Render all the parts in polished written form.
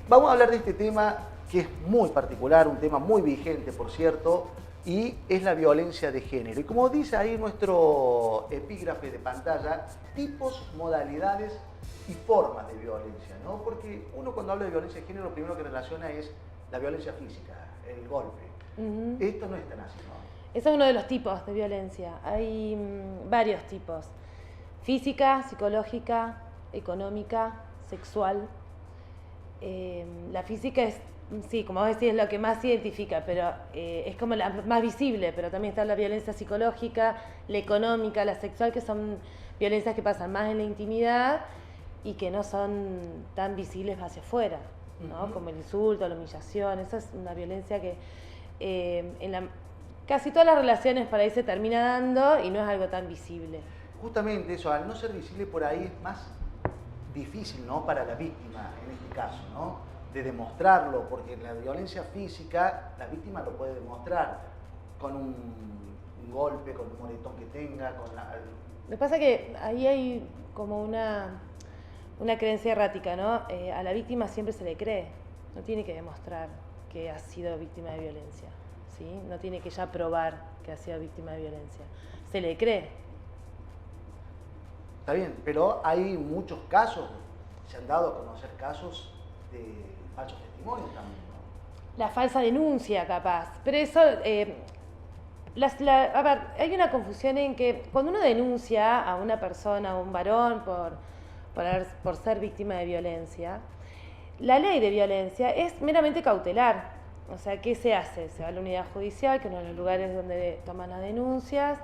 Vamos a hablar de este tema que es muy particular, un tema muy vigente, por cierto, y es la violencia de género. Y como dice ahí nuestro epígrafe de pantalla, tipos, modalidades y formas de violencia, ¿no? Porque uno cuando habla de violencia de género, lo primero que relaciona es la violencia física, el golpe. Esto no es tan así, ¿no? Ese es uno de los tipos de violencia. Hay varios tipos. Física, psicológica, económica, sexual. La física es, sí, como vos decís, es lo que más se identifica, pero es como la más visible, pero también está la violencia psicológica, la económica, la sexual, que son violencias que pasan más en la intimidad y que no son tan visibles hacia afuera, ¿no? Como el insulto, la humillación. Esa es una violencia que casi todas las relaciones por ahí se termina dando y no es algo tan visible. Justamente eso, al no ser visible por ahí es más difícil, ¿no?, para la víctima en este caso, ¿no?, de demostrarlo, porque en la violencia física la víctima lo puede demostrar con un golpe, con un moretón que tenga, Lo que pasa es que ahí hay como una creencia errática, ¿no? A la víctima siempre se le cree, no tiene que demostrar que ha sido víctima de violencia, ¿sí? No tiene que ya probar que ha sido víctima de violencia, se le cree. Está bien, pero hay muchos casos, se han dado a conocer casos de falsos testimonios también, ¿no? La falsa denuncia, capaz, pero eso... a ver, hay una confusión en que cuando uno denuncia a una persona, a un varón, por ser víctima de violencia, la ley de violencia es meramente cautelar. O sea, ¿qué se hace? Se va a la unidad judicial, que es uno de los lugares donde toman las denuncias,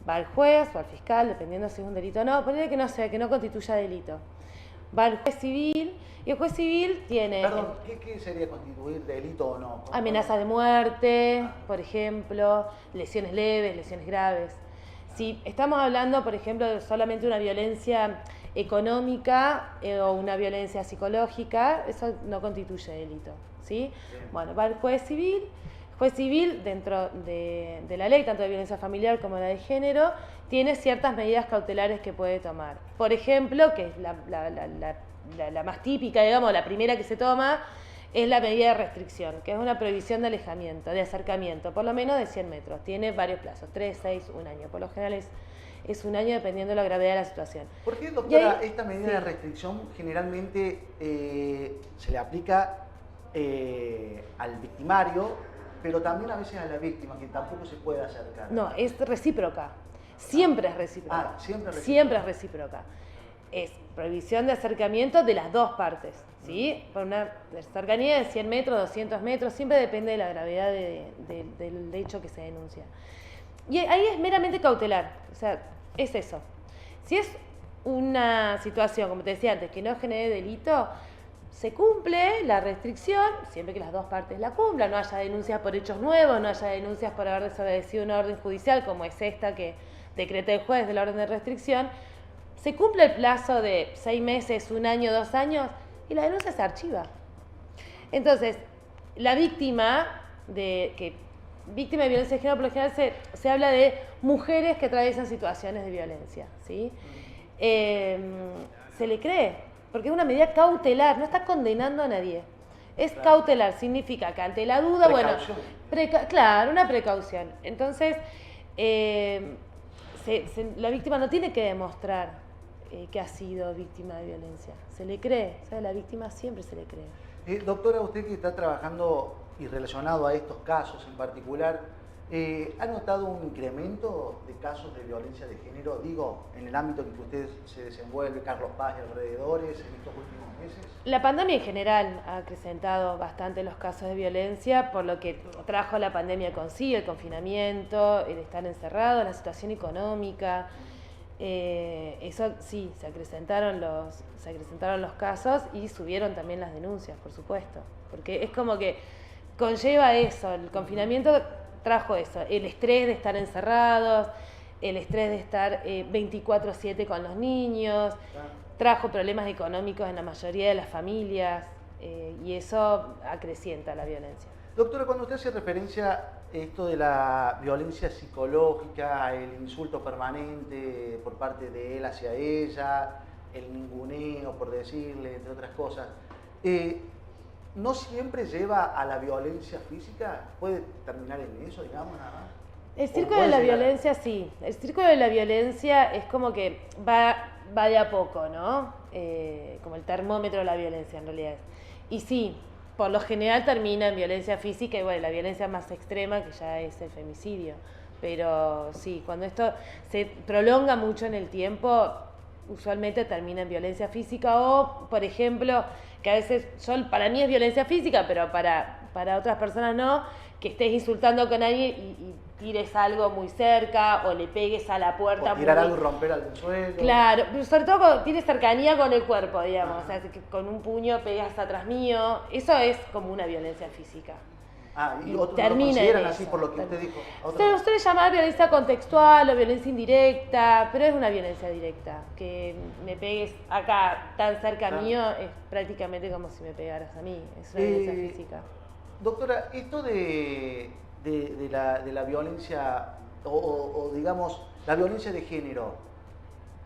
va al juez o al fiscal, dependiendo si es un delito o no, ponele que no sea, que no constituya delito. Va al juez civil, y el juez civil tiene... Perdón, ¿qué sería constituir delito o no? Amenazas de muerte, por ejemplo, lesiones leves, lesiones graves. Si estamos hablando, por ejemplo, de solamente una violencia económica o una violencia psicológica, eso no constituye delito, ¿sí? Bueno, va el juez civil. Juez civil, dentro de la ley, tanto de violencia familiar como la de género, tiene ciertas medidas cautelares que puede tomar. Por ejemplo, que es la más típica, digamos, la primera que se toma, es la medida de restricción, que es una prohibición de alejamiento, de acercamiento, por lo menos de 100 metros. Tiene varios plazos, 3, 6, 1 año. Por lo general es 1 año dependiendo de la gravedad de la situación. ¿Por qué, doctora, ahí, esta medida de restricción generalmente se le aplica al victimario, pero también a veces a la víctima, que tampoco se puede acercar? No, es recíproca. Siempre es recíproca. Siempre es recíproca. Siempre es recíproca. Es prohibición de acercamiento de las dos partes, ¿sí? Por una cercanía de 100 metros, 200 metros, siempre depende de la gravedad del hecho que se denuncia. Y ahí es meramente cautelar, o sea, es eso. Si es una situación, como te decía antes, que no genere delito, se cumple la restricción, siempre que las dos partes la cumplan, no haya denuncias por hechos nuevos, no haya denuncias por haber desobedecido una orden judicial, como es esta que decreta el juez de la orden de restricción. Se cumple el plazo de 6 meses, 1 año, 2 años, y la denuncia se archiva. Entonces, la víctima de violencia de género, por lo general se habla de mujeres que atraviesan situaciones de violencia, ¿sí? Se le cree, porque es una medida cautelar, no está condenando a nadie. Es cautelar, significa que ante la duda, precaución. Claro, una precaución. Entonces, la víctima no tiene que demostrar que ha sido víctima de violencia. Se le cree, o sea, a la víctima siempre se le cree. Doctora, usted que está trabajando y relacionado a estos casos en particular, ¿ha notado un incremento de casos de violencia de género, digo, en el ámbito en que usted se desenvuelve, Carlos Paz y alrededores, en estos últimos meses? La pandemia en general ha acrecentado bastante los casos de violencia, por lo que trajo la pandemia consigo, el confinamiento, el estar encerrado, la situación económica. Eso sí, se acrecentaron los casos y subieron también las denuncias, por supuesto, porque es como que conlleva eso, el confinamiento trajo eso, el estrés de estar encerrados, el estrés de estar 24/7 con los niños, trajo problemas económicos en la mayoría de las familias y eso acrecienta la violencia. Doctora, cuando usted hace referencia a esto de la violencia psicológica, el insulto permanente por parte de él hacia ella, el ninguneo, por decirle, entre otras cosas, Eh, ¿No siempre lleva a la violencia física? ¿Puede terminar en eso, digamos, nada más? El ¿O círculo de puede la llegar a- violencia, sí. El círculo de la violencia es como que va de a poco, ¿no? Como el termómetro de la violencia, en realidad. Y sí, por lo general termina en violencia física y, bueno, la violencia más extrema, que ya es el femicidio. Pero sí, cuando esto se prolonga mucho en el tiempo, usualmente termina en violencia física o, por ejemplo, que a veces, para mí es violencia física, pero para otras personas no, que estés insultando con alguien y tires algo muy cerca o le pegues a la puerta O tirar muy... algo y romper al suelo. Claro, pero sobre todo cuando tienes cercanía con el cuerpo, digamos, Ajá. o sea, que con un puño pegas atrás mío, eso es como una violencia física. Ah, y Y otros no lo termina consideran en así eso. por lo que usted dijo. Se suele llamar violencia contextual o violencia indirecta, pero es una violencia directa. Que me pegues acá tan cerca Claro. mío es prácticamente como si me pegaras a mí, es una violencia física. Doctora, esto de la violencia, o digamos, la violencia de género,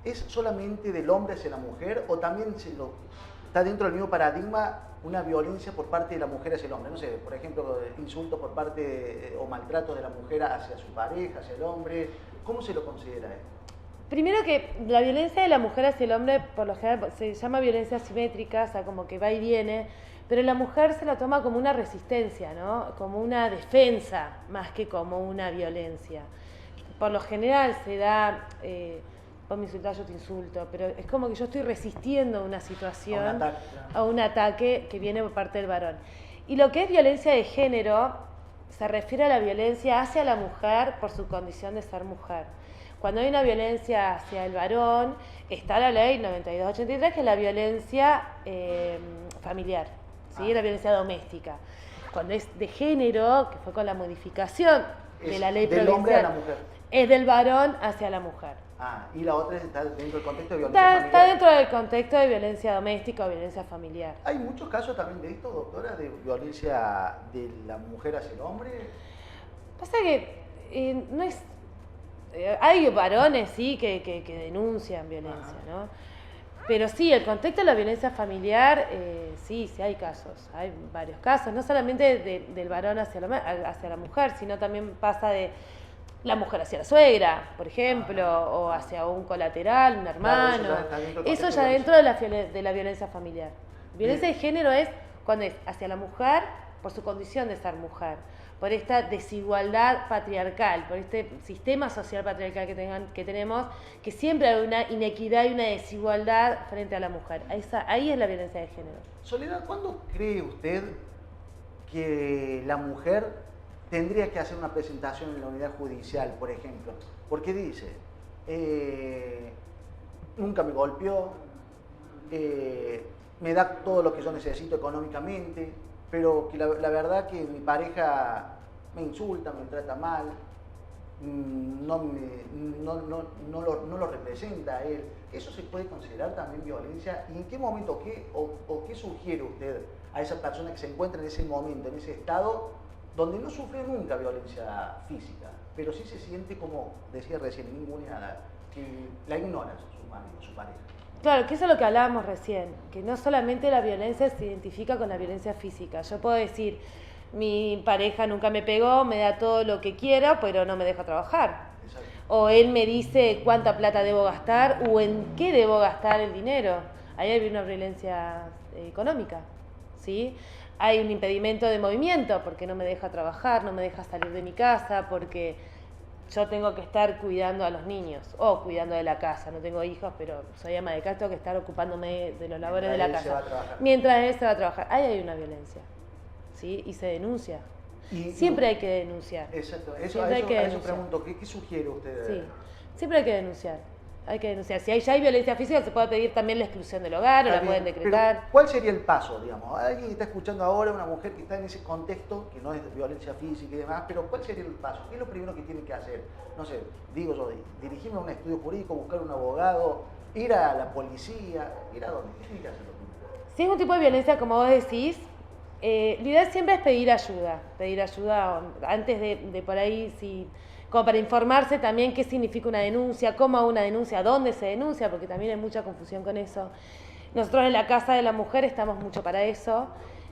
¿es solamente del hombre hacia la mujer o también está dentro del mismo paradigma una violencia por parte de la mujer hacia el hombre? No sé, por ejemplo, insultos por parte o maltratos de la mujer hacia su pareja, hacia el hombre. ¿Cómo se lo considera esto? Primero que la violencia de la mujer hacia el hombre, por lo general, se llama violencia asimétrica, o sea, como que va y viene, pero la mujer se la toma como una resistencia, ¿no? Como una defensa, más que como una violencia. Por lo general se da, vos me insultás, yo te insulto, pero es como que yo estoy resistiendo a una situación, A un ataque, claro. a un ataque que viene por parte del varón. Y lo que es violencia de género se refiere a la violencia hacia la mujer por su condición de ser mujer. Cuando hay una violencia hacia el varón, está la ley 9283, que es la violencia familiar, ¿sí? La violencia doméstica. Cuando es de género, que fue con la modificación de la ley del hombre a la provincial, mujer. es del varón hacia la mujer. Ah, y la otra está dentro del contexto de violencia familiar. Está dentro del contexto de violencia doméstica o violencia familiar. ¿Hay muchos casos también de esto, doctora, de violencia de la mujer hacia el hombre? Pasa que no es... hay varones, sí, que denuncian violencia, ¿no? Pero sí, el contexto de la violencia familiar, sí hay casos, hay varios casos, no solamente del varón hacia la mujer, sino también pasa de la mujer hacia la suegra, por ejemplo, o hacia un colateral, un hermano. Eso ya dentro de la violencia familiar. Violencia de género es cuando es hacia la mujer por su condición de ser mujer, por esta desigualdad patriarcal, por este sistema social patriarcal que tenemos, que siempre hay una inequidad y una desigualdad frente a la mujer. Ahí es la violencia de género. Soledad, ¿cuándo cree usted que la mujer tendría que hacer una presentación en la unidad judicial, por ejemplo? Porque dice, nunca me golpeó, me da todo lo que yo necesito económicamente, pero que la verdad que mi pareja me insulta, me trata mal, no lo representa a él. ¿Eso se puede considerar también violencia? ¿Y en qué momento qué sugiere usted a esa persona que se encuentra en ese momento, en ese estado, donde no sufre nunca violencia física, pero sí se siente, como decía recién, ninguneada, que la ignora su marido, su pareja? Claro, que eso es lo que hablábamos recién, que no solamente la violencia se identifica con la violencia física. Yo puedo decir, mi pareja nunca me pegó, me da todo lo que quiera, pero no me deja trabajar. Exacto. O él me dice cuánta plata debo gastar o en qué debo gastar el dinero. Ahí hay una violencia económica, ¿sí? Hay un impedimento de movimiento porque no me deja trabajar, no me deja salir de mi casa, porque yo tengo que estar cuidando a los niños o cuidando de la casa. No tengo hijos, pero soy ama de casa, tengo que estar ocupándome de los labores de la casa. Mientras él se va a trabajar. Ahí hay una violencia, ¿sí? Y se denuncia. Siempre hay que denunciar. Exacto. Eso Pregunto, ¿qué sugiere usted? Sí, siempre hay que denunciar. Hay que denunciar. Si ya hay violencia física, se puede pedir también la exclusión del hogar o la pueden decretar. Pero, ¿cuál sería el paso, digamos? Alguien que está escuchando ahora, una mujer que está en ese contexto, que no es de violencia física y demás, pero ¿cuál sería el paso? ¿Qué es lo primero que tiene que hacer? No sé, digo yo, dirigirme a un estudio jurídico, buscar un abogado, ir a la policía, ir a dónde. ¿Qué tiene que hacer? Si es un tipo de violencia, como vos decís, lo ideal siempre es pedir ayuda antes de por ahí, como para informarse también qué significa una denuncia, cómo hago una denuncia, dónde se denuncia, porque también hay mucha confusión con eso. Nosotros en la Casa de la Mujer estamos mucho para eso,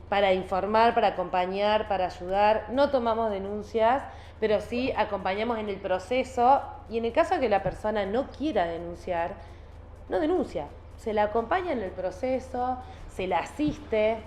para informar, para acompañar, para ayudar. No tomamos denuncias, pero sí acompañamos en el proceso y en el caso de que la persona no quiera denunciar, no denuncia. Se la acompaña en el proceso, se la asiste,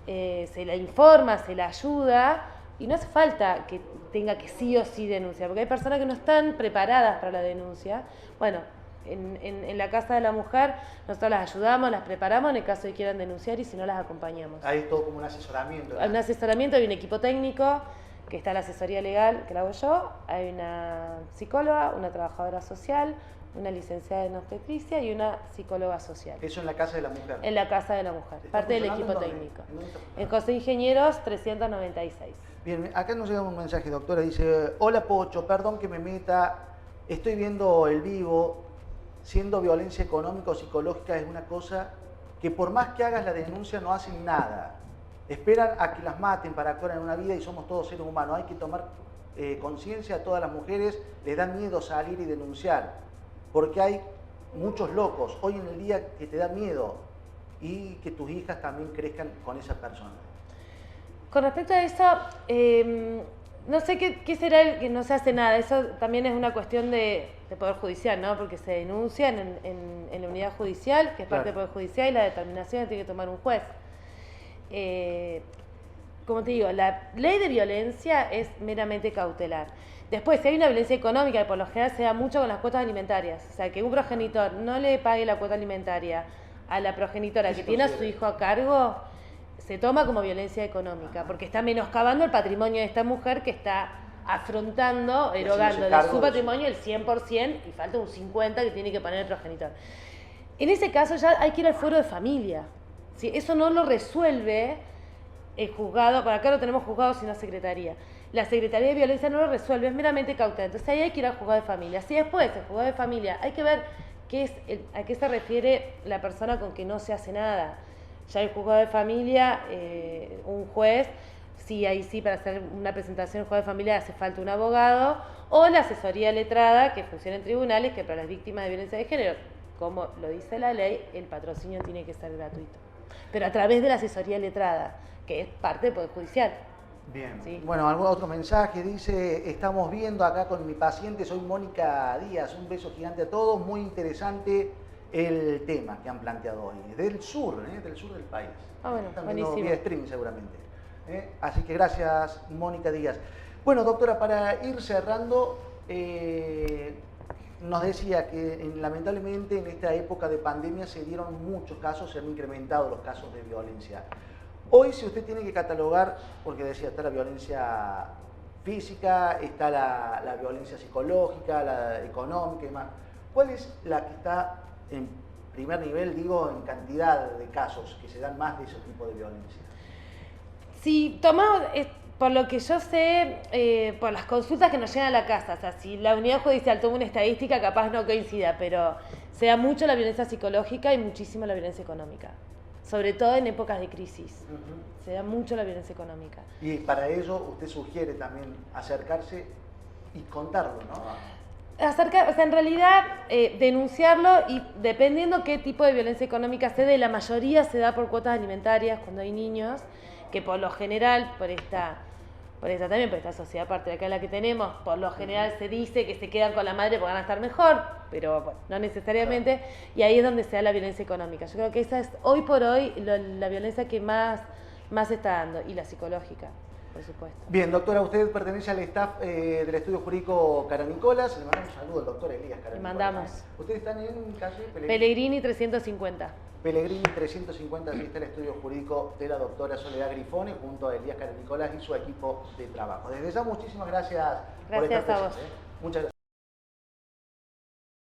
se la informa, se la ayuda y no hace falta que tenga que sí o sí denunciar, porque hay personas que no están preparadas para la denuncia. Bueno, en la Casa de la Mujer nosotros las ayudamos, las preparamos en el caso de que quieran denunciar y si no las acompañamos. Hay todo como un asesoramiento. Hay un asesoramiento, hay un equipo técnico, que está la asesoría legal, que la hago yo, hay una psicóloga, una trabajadora social, una licenciada en obstetricia y una psicóloga social. Eso en la Casa de la Mujer. En la Casa de la Mujer, parte del equipo técnico. En José Ingenieros 396. Bien, acá nos llega un mensaje, doctora, dice: hola Pocho, perdón que me meta, estoy viendo el vivo, siendo violencia económica o psicológica es una cosa que por más que hagas la denuncia no hacen nada. Esperan a que las maten para actuar en una vida y somos todos seres humanos. Hay que tomar conciencia, a todas las mujeres les da miedo salir y denunciar, porque hay muchos locos hoy en el día que te da miedo y que tus hijas también crezcan con esa persona. Con respecto a eso, no sé qué será el que no se hace nada. Eso también es una cuestión de Poder Judicial, ¿no? Porque se denuncian en la unidad judicial, que es parte del Poder Judicial, y la determinación la tiene que tomar un juez. Como te digo, la ley de violencia es meramente cautelar. Después, si hay una violencia económica, que por lo general se da mucho con las cuotas alimentarias, o sea, que un progenitor no le pague la cuota alimentaria a la progenitora que tiene a su hijo a cargo, se toma como violencia económica, porque está menoscabando el patrimonio de esta mujer que está afrontando, erogando de su patrimonio el 100% y falta un 50% que tiene que poner el progenitor. En ese caso ya hay que ir al fuero de familia. ¿Sí? Eso no lo resuelve el juzgado, por acá no tenemos juzgado sino secretaría. La Secretaría de Violencia no lo resuelve, es meramente cautelar. Entonces ahí hay que ir al juzgado de familia. Si después el juzgado de familia hay que ver a qué se refiere la persona con que no se hace nada. Ya el juzgado de familia, un juez, sí, ahí sí, para hacer una presentación en juzgado de familia hace falta un abogado, o la asesoría letrada que funciona en tribunales, que para las víctimas de violencia de género, como lo dice la ley, el patrocinio tiene que ser gratuito. Pero a través de la asesoría letrada, que es parte del Poder Judicial. Bien. ¿Sí? Bueno, algún otro mensaje dice: estamos viendo acá con mi paciente, soy Mónica Díaz, un beso gigante a todos, muy interesante el tema que han planteado hoy, del sur del país. Ah, bueno, también buenísimo. vía streaming seguramente. Así que gracias, Mónica Díaz. Bueno, doctora, para ir cerrando, nos decía que lamentablemente en esta época de pandemia se dieron muchos casos, se han incrementado los casos de violencia. Hoy, si usted tiene que catalogar, porque decía, está la violencia física, está la violencia psicológica, la económica y demás, ¿cuál es la que está en primer nivel, digo, en cantidad de casos que se dan más de ese tipo de violencia? Si tomamos, por lo que yo sé, por las consultas que nos llegan a la casa, o sea, si la unidad judicial toma una estadística, capaz no coincida, pero se da mucho la violencia psicológica y muchísimo la violencia económica. Sobre todo en épocas de crisis. Se da mucho la violencia económica. Y para ello usted sugiere también acercarse y contarlo, ¿no? O sea, en realidad denunciarlo y dependiendo qué tipo de violencia económica se dé, la mayoría se da por cuotas alimentarias cuando hay niños, que por lo general, por esta sociedad patriarcal la que tenemos, por lo general se dice que se quedan con la madre porque van a estar mejor, pero bueno, no necesariamente, y ahí es donde se da la violencia económica. Yo creo que esa es hoy por hoy la violencia que más se está dando, y la psicológica, por supuesto. Bien, doctora, usted pertenece al staff del Estudio Jurídico Caranicolas. Le mandamos un saludo al doctor Elías Caranicolas. Le mandamos. ¿Ustedes están en calle Pellegrini 350. Pellegrini 350, allí está el Estudio Jurídico de la doctora Soledad Grifone junto a Elías Caranicolas y su equipo de trabajo. Desde ya, muchísimas gracias por esta Gracias a vos. Muchas gracias.